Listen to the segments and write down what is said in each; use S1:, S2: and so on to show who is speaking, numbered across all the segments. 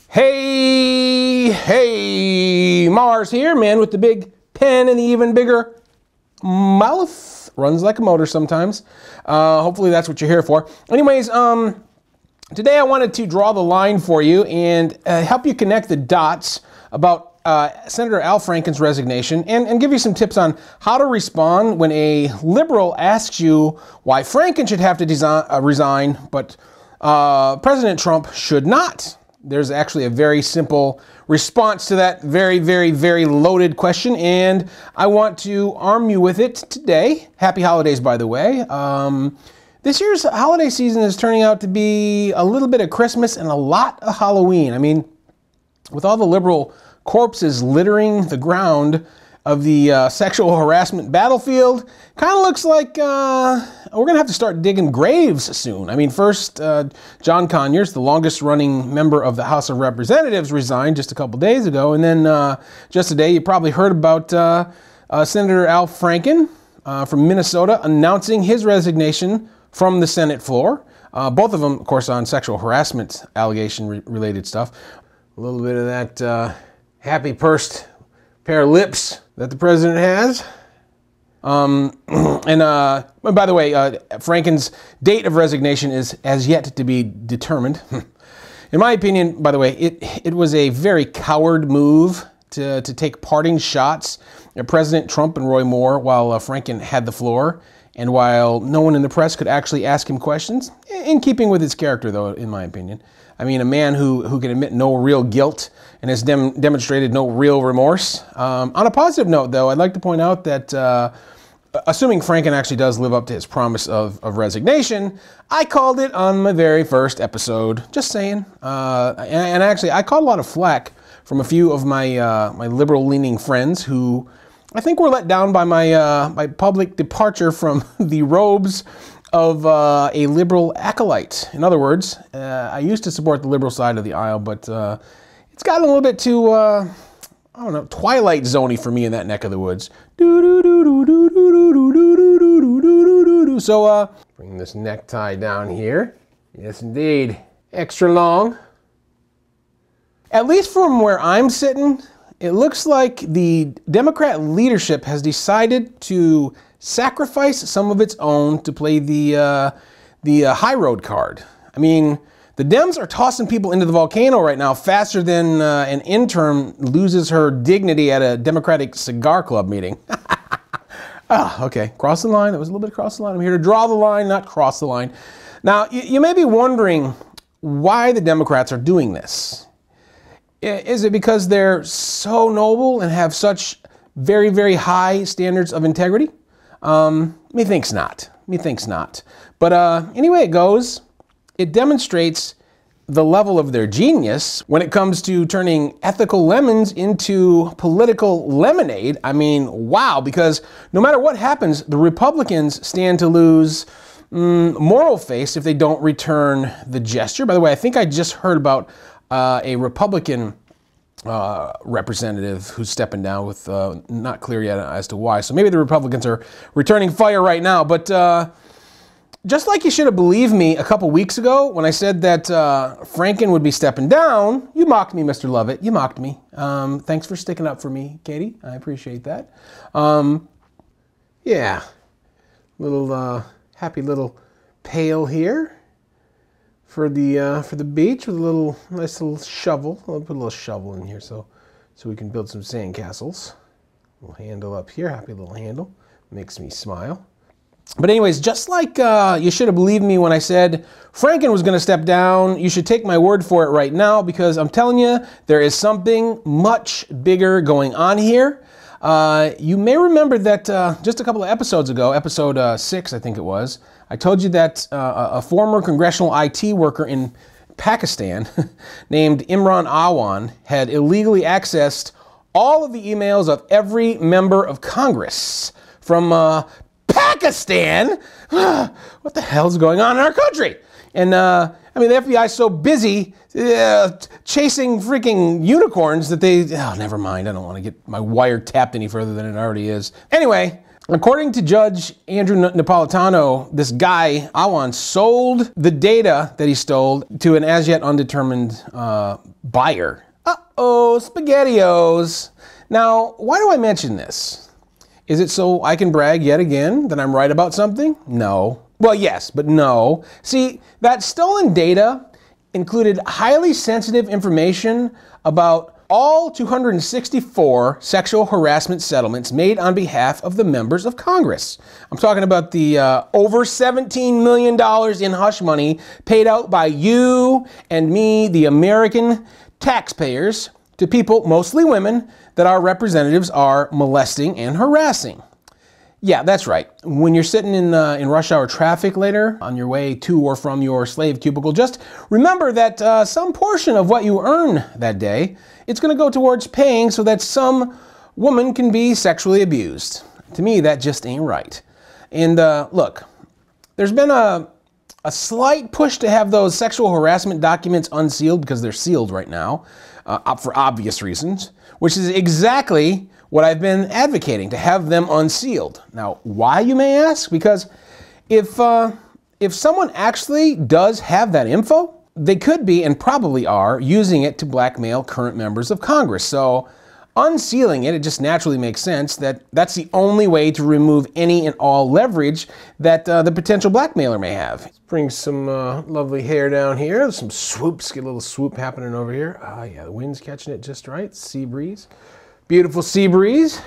S1: Hey, Mars here, man with the big pen and the even bigger mouth. Runs like a motor sometimes. Hopefully that's what you're here for. Anyways, today I wanted to draw the line for you and help you connect the dots about Senator Al Franken's resignation and give you some tips on how to respond when a liberal asks you why Franken should have to resign, but President Trump should not. There's actually a very simple response to that very, very, very loaded question, and I want to arm you with it today. Happy holidays, by the way. This year's holiday season is turning out to be a little bit of Christmas and a lot of Halloween. I mean, with all the liberal corpses littering the ground of the sexual harassment battlefield, kind of looks like we're going to have to start digging graves soon. I mean, first, John Conyers, the longest running member of the House of Representatives, resigned just a couple days ago. And then just today, you probably heard about Senator Al Franken from Minnesota announcing his resignation from the Senate floor. Both of them, of course, on sexual harassment allegation-related stuff. A little bit of that happy pursed pair of lips that the president has. And by the way, Franken's date of resignation is as yet to be determined. In my opinion, by the way, it was a very coward move to take parting shots at President Trump and Roy Moore while Franken had the floor, and while no one in the press could actually ask him questions, in keeping with his character, though, in my opinion. I mean, a man who can admit no real guilt and has demonstrated no real remorse. On a positive note, though, I'd like to point out that assuming Franken actually does live up to his promise of resignation, I called it on my very first episode. Just saying. And actually, I caught a lot of flack from a few of my my liberal-leaning friends who I think were let down by my public departure from the robes of a liberal acolyte. In other words, I used to support the liberal side of the aisle, but it's gotten a little bit too, I don't know, Twilight Zone-y for me in that neck of the woods. So, bring this necktie down here. Yes, indeed. Extra long. At least from where I'm sitting, it looks like the Democrat leadership has decided to sacrifice some of its own to play the high road card. I mean, the Dems are tossing people into the volcano right now faster than an intern loses her dignity at a Democratic cigar club meeting. Okay, cross the line. That was a little bit across the line. I'm here to draw the line, not cross the line. Now, you may be wondering why the Democrats are doing this. Is it because they're so noble and have such very, very high standards of integrity? Methinks not. Methinks not. But anyway it goes, it demonstrates the level of their genius when it comes to turning ethical lemons into political lemonade. I mean, wow, because no matter what happens, the Republicans stand to lose moral face if they don't return the gesture. By the way, I think I just heard about a Republican representative who's stepping down with not clear yet as to why. So maybe the Republicans are returning fire right now. But just like you should have believed me a couple weeks ago when I said that Franken would be stepping down, you mocked me, Mr. Lovett. You mocked me. Thanks for sticking up for me, Katie. I appreciate that. Yeah, little happy little pail here for the beach with a little nice little shovel. I'll put a little shovel in here so we can build some sandcastles. Little handle up here, happy little handle, makes me smile. But anyways, just like you should have believed me when I said Franken was going to step down, you should take my word for it right now, because I'm telling you, there is something much bigger going on here. You may remember that just a couple of episodes ago, episode 6, I think it was, I told you that a former congressional IT worker in Pakistan named Imran Awan had illegally accessed all of the emails of every member of Congress from Pakistan. What the hell's going on in our country? And I mean, the FBI is so busy chasing freaking unicorns that they, oh, never mind. I don't want to get my wire tapped any further than it already is. Anyway, According to Judge Andrew Napolitano, this guy, Awan, sold the data that he stole to an as yet undetermined buyer. Uh-oh, SpaghettiOs. Now, why do I mention this? Is it so I can brag yet again that I'm right about something? No. Well, yes, but no. See, that stolen data included highly sensitive information about all 264 sexual harassment settlements made on behalf of the members of Congress. I'm talking about the over $17 million in hush money paid out by you and me, the American taxpayers, to people, mostly women, that our representatives are molesting and harassing. Yeah, that's right. When you're sitting in rush hour traffic later on your way to or from your slave cubicle, just remember that some portion of what you earn that day, it's going to go towards paying so that some woman can be sexually abused. To me, that just ain't right. And look, there's been a slight push to have those sexual harassment documents unsealed because they're sealed right now for obvious reasons, which is exactly what I've been advocating, to have them unsealed. Now, why, you may ask? Because if someone actually does have that info, they could be, and probably are, using it to blackmail current members of Congress. So unsealing it, it just naturally makes sense that that's the only way to remove any and all leverage that the potential blackmailer may have. Let's bring some lovely hair down here. There's some swoops, get a little swoop happening over here. Yeah, the wind's catching it just right. Sea breeze. Beautiful sea breeze.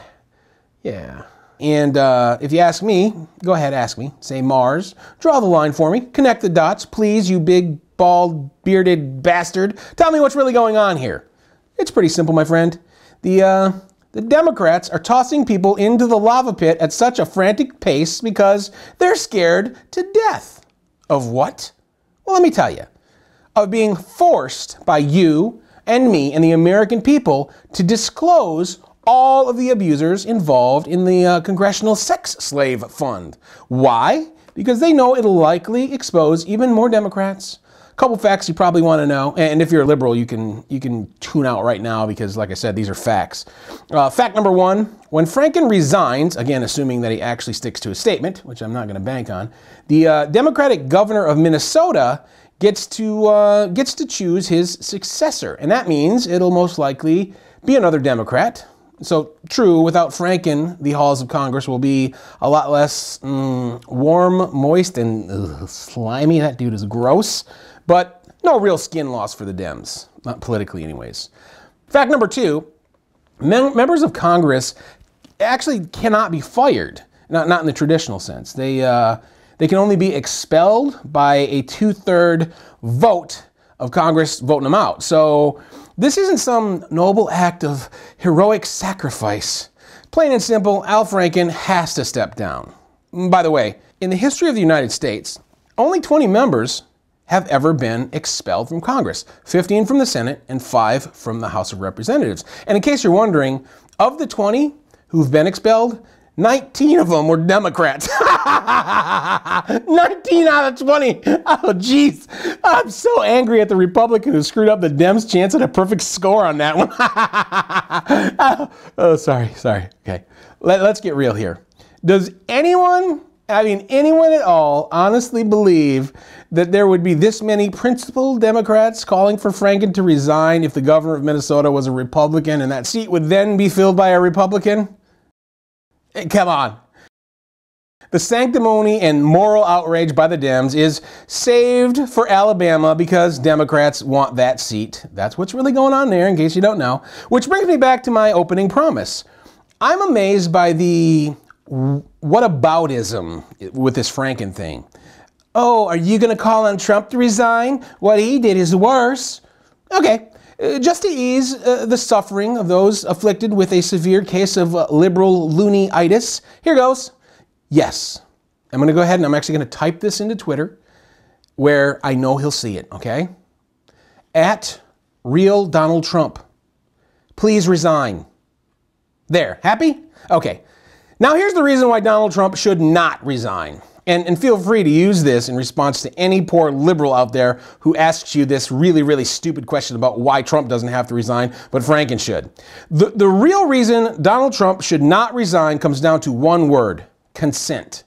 S1: Yeah. And if you ask me, go ahead, ask me. Say Mars. Draw the line for me. Connect the dots, please, you big, bald, bearded bastard. Tell me what's really going on here. It's pretty simple, my friend. The Democrats are tossing people into the lava pit at such a frantic pace because they're scared to death. Of what? Well, let me tell you. Of being forced by you and me and the American people to disclose all of the abusers involved in the Congressional Sex Slave Fund. Why? Because they know it'll likely expose even more Democrats. A couple facts you probably want to know, and if you're a liberal, you can tune out right now because, like I said, these are facts. Fact number one, when Franken resigns, again assuming that he actually sticks to his statement, which I'm not going to bank on, the Democratic governor of Minnesota gets to choose his successor, and that means it'll most likely be another Democrat. So true, without Franken, the halls of Congress will be a lot less warm, moist, and slimy. That dude is gross, but no real skin loss for the Dems, not politically anyways. Fact number two, members of Congress actually cannot be fired, not in the traditional sense. They can only be expelled by a 2/3 vote of Congress voting them out. So this isn't some noble act of heroic sacrifice. Plain and simple, Al Franken has to step down. By the way, in the history of the United States, only 20 members have ever been expelled from Congress. 15 from the Senate and 5 from the House of Representatives. And in case you're wondering, of the 20 who've been expelled, 19 of them were Democrats. 19 out of 20. Oh, jeez. I'm so angry at the Republican who screwed up the Dems' chance at a perfect score on that one. Oh, sorry. Okay. Let's get real here. Does anyone at all, honestly believe that there would be this many principled Democrats calling for Franken to resign if the governor of Minnesota was a Republican and that seat would then be filled by a Republican? Come on. The sanctimony and moral outrage by the Dems is saved for Alabama because Democrats want that seat. That's what's really going on there, in case you don't know. Which brings me back to my opening promise. I'm amazed by the whataboutism with this Franken thing. Oh, are you going to call on Trump to resign? What he did is worse. Okay. Just to ease the suffering of those afflicted with a severe case of liberal looney-itis, here goes. Yes, I'm going to go ahead and I'm actually going to type this into Twitter where I know he'll see it, okay? At real Donald Trump, please resign. There, happy? Okay. Now here's the reason why Donald Trump should not resign. And feel free to use this in response to any poor liberal out there who asks you this really, really stupid question about why Trump doesn't have to resign, but Franken should. The real reason Donald Trump should not resign comes down to one word: consent.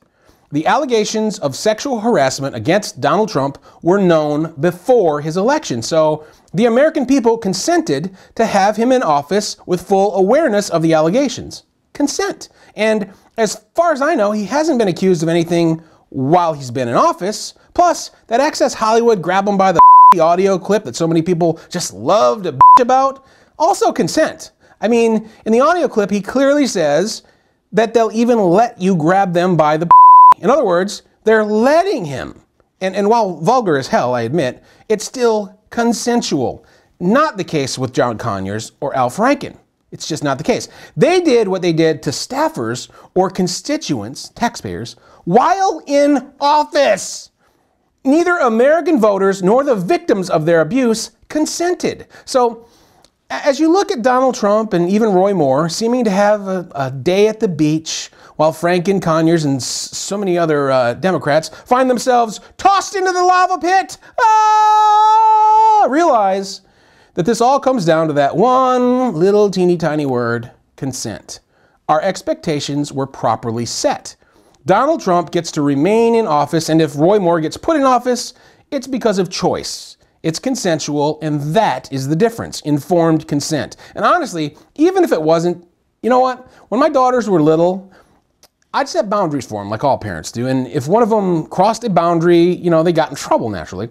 S1: The allegations of sexual harassment against Donald Trump were known before his election, so the American people consented to have him in office with full awareness of the allegations. Consent. And as far as I know, he hasn't been accused of anything while he's been in office. Plus, that Access Hollywood grab him by the audio clip that so many people just love to about, also consent. I mean, in the audio clip, he clearly says that they'll even let you grab them by the In other words, they're letting him. And while vulgar as hell, I admit, it's still consensual. Not the case with John Conyers or Al Franken. It's just not the case. They did what they did to staffers or constituents, taxpayers, while in office. Neither American voters nor the victims of their abuse consented. So, as you look at Donald Trump and even Roy Moore seeming to have a day at the beach, while Franken, Conyers, and so many other Democrats find themselves tossed into the lava pit, realize that this all comes down to that one little teeny tiny word: consent. Our expectations were properly set. Donald Trump gets to remain in office, and if Roy Moore gets put in office, it's because of choice. It's consensual, and that is the difference: informed consent. And honestly, even if it wasn't, you know what? When my daughters were little, I'd set boundaries for them, like all parents do. And if one of them crossed a boundary, you know, they got in trouble naturally.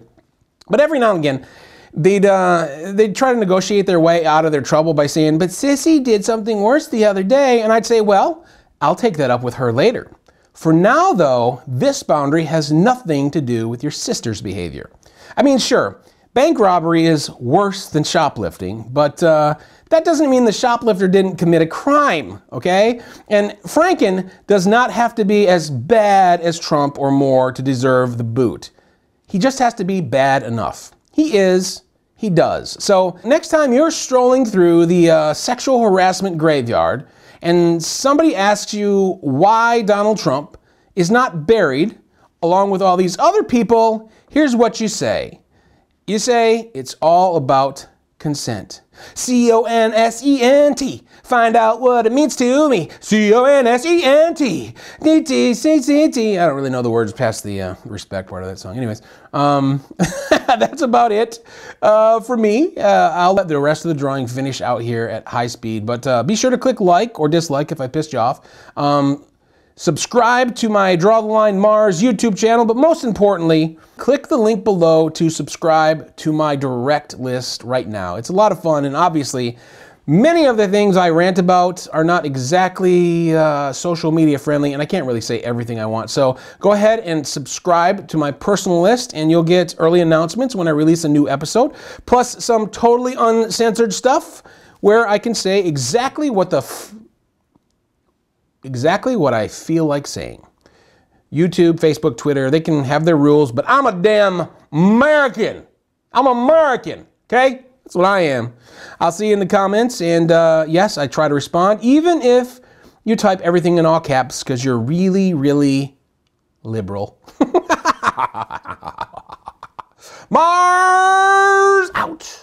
S1: But every now and again, they'd try to negotiate their way out of their trouble by saying, "But Sissy did something worse the other day." And I'd say, "Well, I'll take that up with her later. For now, though, this boundary has nothing to do with your sister's behavior." I mean, sure, bank robbery is worse than shoplifting, but that doesn't mean the shoplifter didn't commit a crime, okay? And Franken does not have to be as bad as Trump or Moore to deserve the boot. He just has to be bad enough. He is, he does. So next time you're strolling through the sexual harassment graveyard and somebody asks you why Donald Trump is not buried along with all these other people, here's what you say. You say, it's all about consent. C-O-N-S-E-N-T. Find out what it means to me. C-O-N-S-E-N-T. D-T-C-C-T. I don't really know the words past the respect part of that song. Anyways, that's about it for me. I'll let the rest of the drawing finish out here at high speed, but be sure to click like or dislike if I pissed you off. Subscribe to my Draw the Line Mars YouTube channel, but most importantly, click the link below to subscribe to my direct list right now. It's a lot of fun, and obviously, many of the things I rant about are not exactly social media friendly, and I can't really say everything I want. So go ahead and subscribe to my personal list, and you'll get early announcements when I release a new episode, plus some totally uncensored stuff where I can say exactly what I feel like saying. YouTube, Facebook, Twitter, they can have their rules, but I'm a damn American. I'm American, okay? That's what I am. I'll see you in the comments, and yes, I try to respond, even if you type everything in all caps, because you're really, really liberal. Mars out!